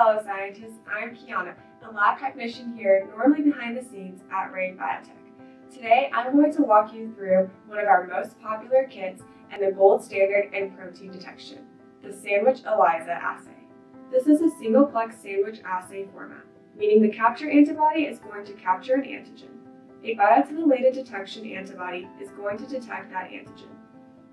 fellow scientists, I'm Kiana, a lab technician here, normally behind the scenes at Ray Biotech. Today, I'm going to walk you through one of our most popular kits and the gold standard in protein detection, the Sandwich ELISA assay. This is a single-plex sandwich assay format, meaning the capture antibody is going to capture an antigen. A biotinylated detection antibody is going to detect that antigen.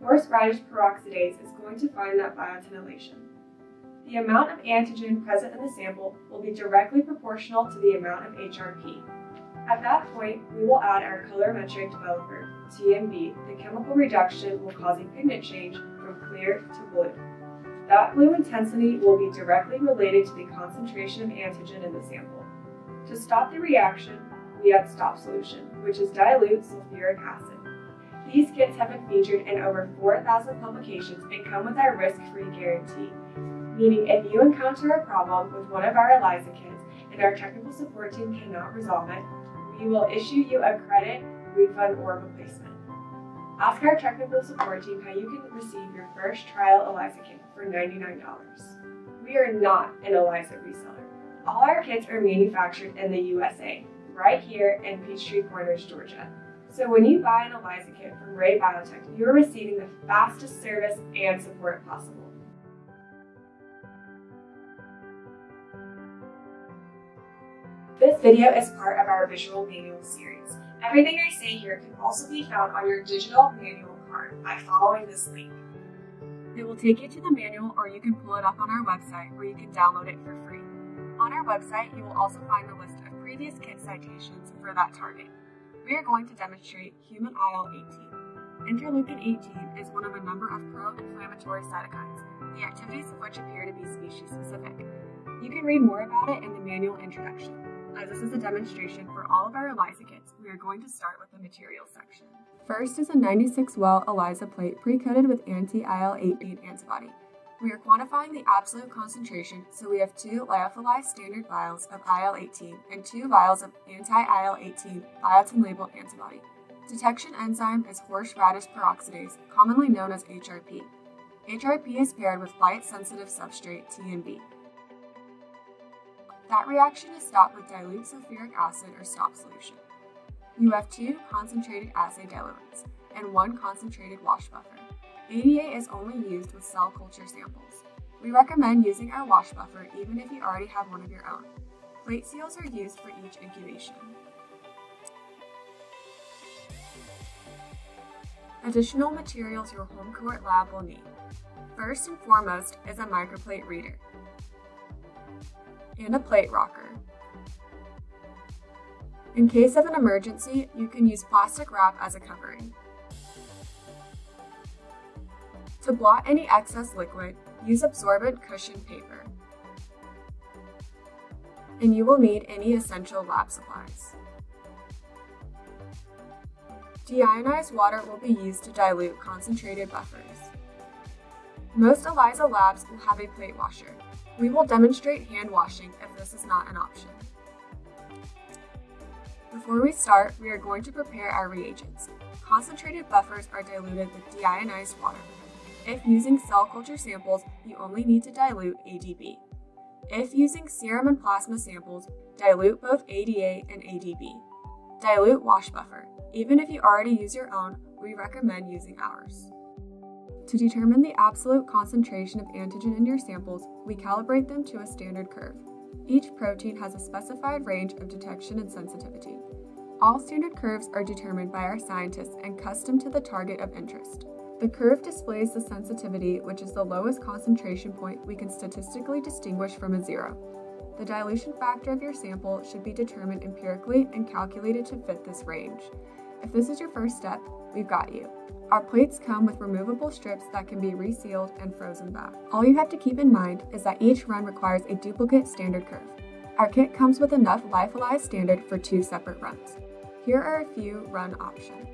Horseradish peroxidase is going to find that biotinylation. The amount of antigen present in the sample will be directly proportional to the amount of HRP. At that point, we will add our colorimetric developer, TMB. The chemical reduction will cause a pigment change from clear to blue. That blue intensity will be directly related to the concentration of antigen in the sample. To stop the reaction, we add stop solution, which is dilute sulfuric acid. These kits have been featured in over 4,000 publications and come with our risk-free guarantee, meaning if you encounter a problem with one of our ELISA kits and our technical support team cannot resolve it, we will issue you a credit, refund, or replacement. Ask our technical support team how you can receive your first trial ELISA kit for $99. We are not an ELISA reseller. All our kits are manufactured in the USA, right here in Peachtree Corners, Georgia. So when you buy an ELISA kit from Ray Biotech, you are receiving the fastest service and support possible. This video is part of our visual manual series. Everything I say here can also be found on your digital manual card by following this link. It will take you to the manual, or you can pull it up on our website where you can download it for free. On our website, you will also find the list of previous kit citations for that target. We are going to demonstrate human IL-18. Interleukin-18 is one of a number of pro-inflammatory cytokines, the activities of which appear to be species-specific. You can read more about it in the manual introduction. As this is a demonstration for all of our ELISA kits, we are going to start with the materials section. First is a 96-well ELISA plate pre-coated with anti-IL-18 antibody. We are quantifying the absolute concentration, so we have 2 lyophilized standard vials of IL-18 and 2 vials of anti-IL-18 biotin labeled antibody. Detection enzyme is horseradish peroxidase, commonly known as HRP. HRP is paired with light-sensitive substrate TMB. That reaction is stopped with dilute sulfuric acid or stop solution. You have 2 concentrated assay diluents and 1 concentrated wash buffer. ADA is only used with cell culture samples. We recommend using our wash buffer even if you already have one of your own. Plate seals are used for each incubation. Additional materials your home court lab will need. First and foremost is a microplate reader and a plate rocker. In case of an emergency, you can use plastic wrap as a covering. To blot any excess liquid, use absorbent cushion paper. And you will need any essential lab supplies. Deionized water will be used to dilute concentrated buffers. Most ELISA labs will have a plate washer. We will demonstrate hand washing if this is not an option. Before we start, we are going to prepare our reagents. Concentrated buffers are diluted with deionized water. If using cell culture samples, you only need to dilute ADB. If using serum and plasma samples, dilute both ADA and ADB. Dilute wash buffer. Even if you already use your own, we recommend using ours. To determine the absolute concentration of antigen in your samples, we calibrate them to a standard curve. Each protein has a specified range of detection and sensitivity. All standard curves are determined by our scientists and custom to the target of interest. The curve displays the sensitivity, which is the lowest concentration point we can statistically distinguish from a 0. The dilution factor of your sample should be determined empirically and calculated to fit this range. If this is your first step, we've got you. Our plates come with removable strips that can be resealed and frozen back. All you have to keep in mind is that each run requires a duplicate standard curve. Our kit comes with enough lyophilized standard for 2 separate runs. Here are a few run options.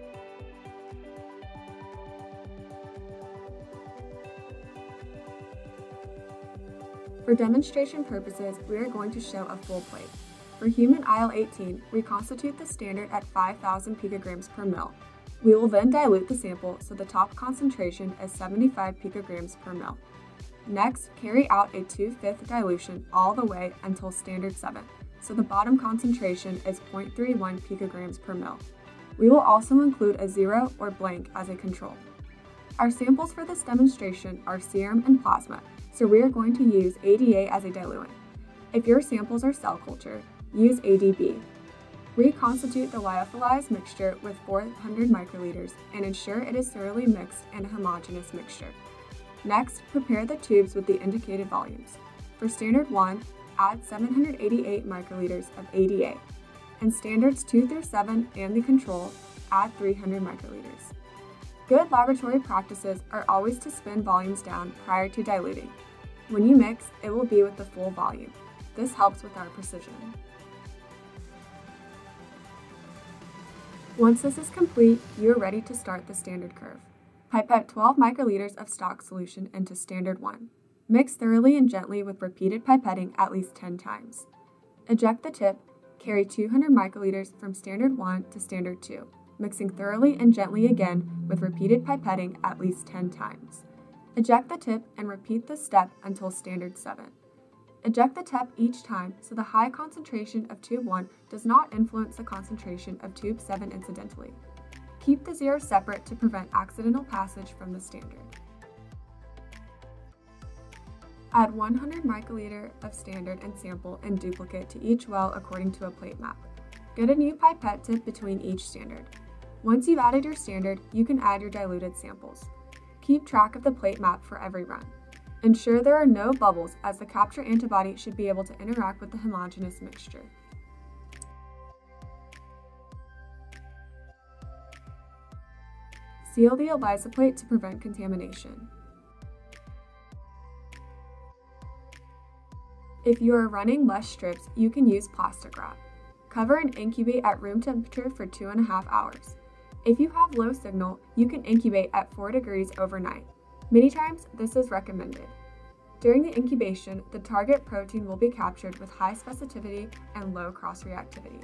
For demonstration purposes, we are going to show a full plate. For human IL-18, we constitute the standard at 5,000 picograms per ml. We will then dilute the sample so the top concentration is 75 picograms per ml. Next, carry out a 2/5 dilution all the way until standard 7, so the bottom concentration is 0.31 picograms per ml. We will also include a 0 or blank as a control. Our samples for this demonstration are serum and plasma, so we are going to use ADA as a diluent. If your samples are cell culture, use ADB. Reconstitute the lyophilized mixture with 400 microliters and ensure it is thoroughly mixed in a homogeneous mixture. Next, prepare the tubes with the indicated volumes. For standard 1, add 788 microliters of ADA, and standards 2 through 7 and the control, add 300 microliters. Good laboratory practices are always to spin volumes down prior to diluting. When you mix, it will be with the full volume. This helps with our precision. Once this is complete, you are ready to start the standard curve. Pipette 12 microliters of stock solution into standard 1. Mix thoroughly and gently with repeated pipetting at least 10 times. Eject the tip, carry 200 microliters from standard 1 to standard 2, mixing thoroughly and gently again with repeated pipetting at least 10 times. Eject the tip and repeat this step until standard 7. Eject the tip each time so the high concentration of tube 1 does not influence the concentration of tube 7 incidentally. Keep the zeros separate to prevent accidental passage from the standard. Add 100 microliter of standard and sample and duplicate to each well according to a plate map. Get a new pipette tip between each standard. Once you've added your standard, you can add your diluted samples. Keep track of the plate map for every run. Ensure there are no bubbles, as the capture antibody should be able to interact with the homogeneous mixture. Seal the ELISA plate to prevent contamination. If you are running less strips, you can use plastic wrap. Cover and incubate at room temperature for 2.5 hours. If you have low signal, you can incubate at 4 degrees overnight. Many times, this is recommended. During the incubation, the target protein will be captured with high specificity and low cross-reactivity.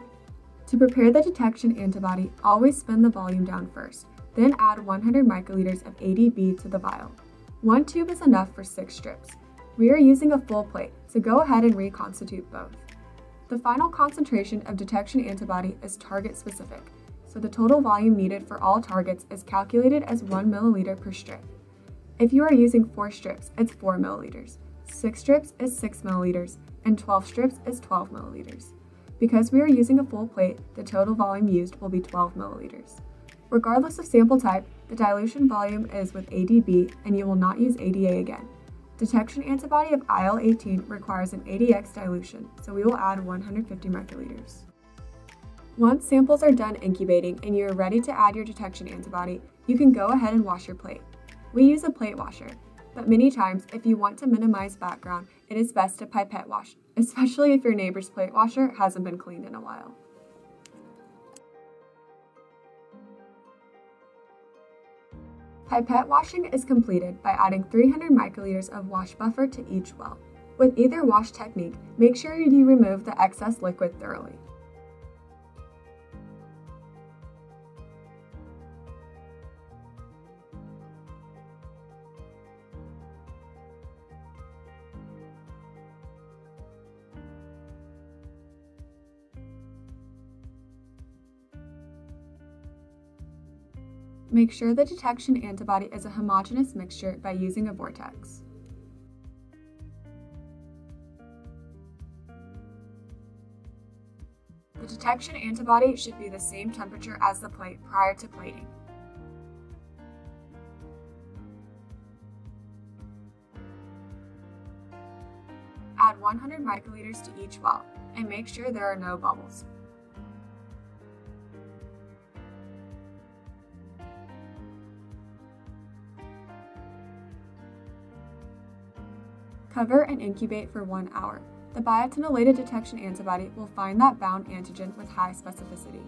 To prepare the detection antibody, always spin the volume down first, then add 100 microliters of ADB to the vial. 1 tube is enough for 6 strips. We are using a full plate, so go ahead and reconstitute both. The final concentration of detection antibody is target specific, so the total volume needed for all targets is calculated as 1 milliliter per strip. If you are using 4 strips, it's 4 milliliters, 6 strips is 6 milliliters, and 12 strips is 12 milliliters. Because we are using a full plate, the total volume used will be 12 milliliters. Regardless of sample type, the dilution volume is with ADB and you will not use ADA again. Detection antibody of IL-18 requires an ADX dilution, so we will add 150 microliters. Once samples are done incubating and you are ready to add your detection antibody, you can go ahead and wash your plate. We use a plate washer, but many times if you want to minimize background, it is best to pipette wash, especially if your neighbor's plate washer hasn't been cleaned in a while. Pipette washing is completed by adding 300 microliters of wash buffer to each well. With either wash technique, make sure you remove the excess liquid thoroughly. Make sure the detection antibody is a homogeneous mixture by using a vortex. The detection antibody should be the same temperature as the plate prior to plating. Add 100 microliters to each well, and make sure there are no bubbles. Cover and incubate for 1 hour. The biotinylated detection antibody will find that bound antigen with high specificity.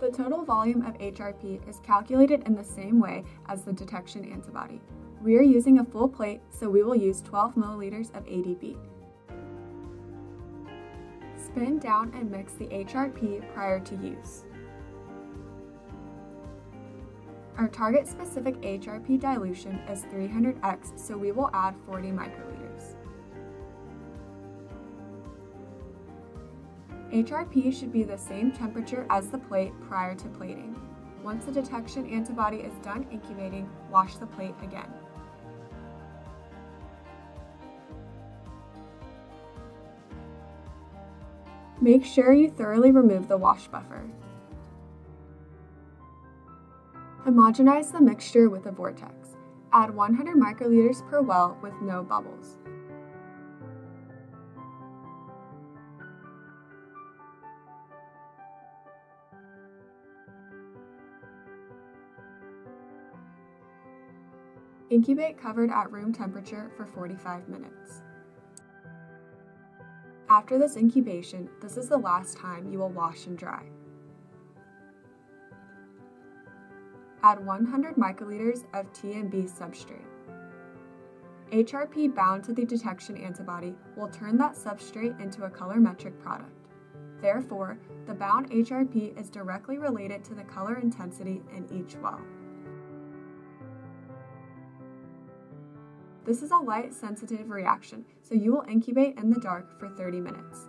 The total volume of HRP is calculated in the same way as the detection antibody. We are using a full plate, so we will use 12 milliliters of ADB. Spin down and mix the HRP prior to use. Our target-specific HRP dilution is 300x, so we will add 40 microliters. HRP should be the same temperature as the plate prior to plating. Once the detection antibody is done incubating, wash the plate again. Make sure you thoroughly remove the wash buffer. Homogenize the mixture with a vortex. Add 100 microliters per well with no bubbles. Incubate covered at room temperature for 45 minutes. After this incubation, this is the last time you will wash and dry. Add 100 microliters of TMB substrate. HRP bound to the detection antibody will turn that substrate into a colorimetric product. Therefore, the bound HRP is directly related to the color intensity in each well. This is a light-sensitive reaction, so you will incubate in the dark for 30 minutes.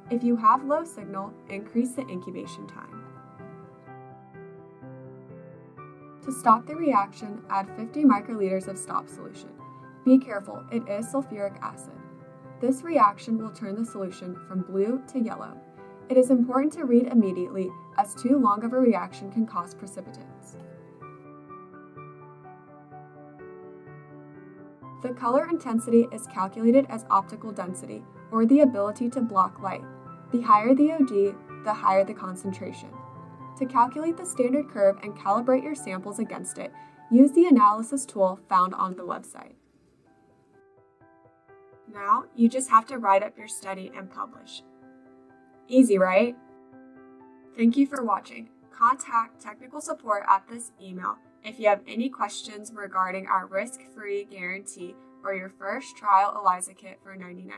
If you have low signal, increase the incubation time. To stop the reaction, add 50 microliters of stop solution. Be careful, it is sulfuric acid. This reaction will turn the solution from blue to yellow. It is important to read immediately, as too long of a reaction can cause precipitants. The color intensity is calculated as optical density, or the ability to block light. The higher the OD, the higher the concentration. To calculate the standard curve and calibrate your samples against it, use the analysis tool found on the website. Now, you just have to write up your study and publish. Easy, right? Thank you for watching. Contact technical support at this email if you have any questions regarding our risk-free guarantee or your first trial ELISA kit for $99.